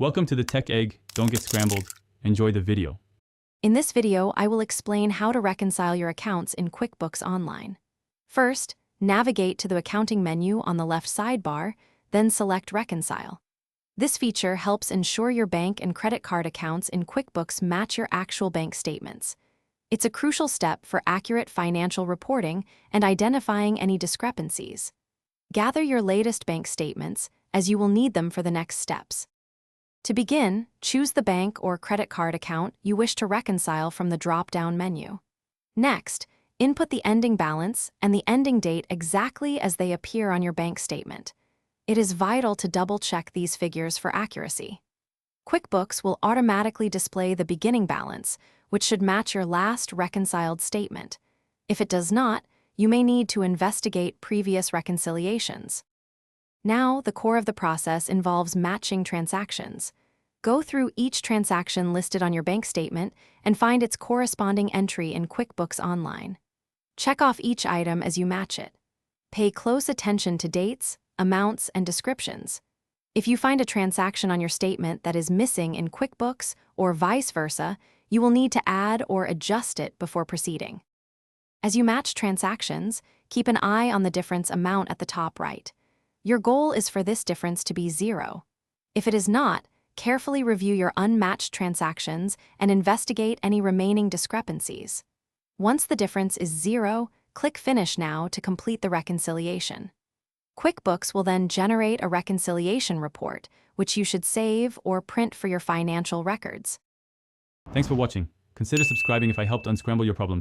Welcome to the Tech Egg. Don't get scrambled. Enjoy the video. In this video, I will explain how to reconcile your accounts in QuickBooks Online. First, navigate to the accounting menu on the left sidebar, then select Reconcile. This feature helps ensure your bank and credit card accounts in QuickBooks match your actual bank statements. It's a crucial step for accurate financial reporting and identifying any discrepancies. Gather your latest bank statements, as you will need them for the next steps. To begin, choose the bank or credit card account you wish to reconcile from the drop-down menu. Next, input the ending balance and the ending date exactly as they appear on your bank statement. It is vital to double-check these figures for accuracy. QuickBooks will automatically display the beginning balance, which should match your last reconciled statement. If it does not, you may need to investigate previous reconciliations. Now, the core of the process involves matching transactions. Go through each transaction listed on your bank statement and find its corresponding entry in QuickBooks Online. Check off each item as you match it. Pay close attention to dates, amounts, and descriptions. If you find a transaction on your statement that is missing in QuickBooks or vice versa, you will need to add or adjust it before proceeding. As you match transactions, keep an eye on the difference amount at the top right. Your goal is for this difference to be 0. If it is not, carefully review your unmatched transactions and investigate any remaining discrepancies. Once the difference is 0, click Finish Now to complete the reconciliation. QuickBooks will then generate a reconciliation report, which you should save or print for your financial records. Thanks for watching. Consider subscribing if I helped unscramble your problems.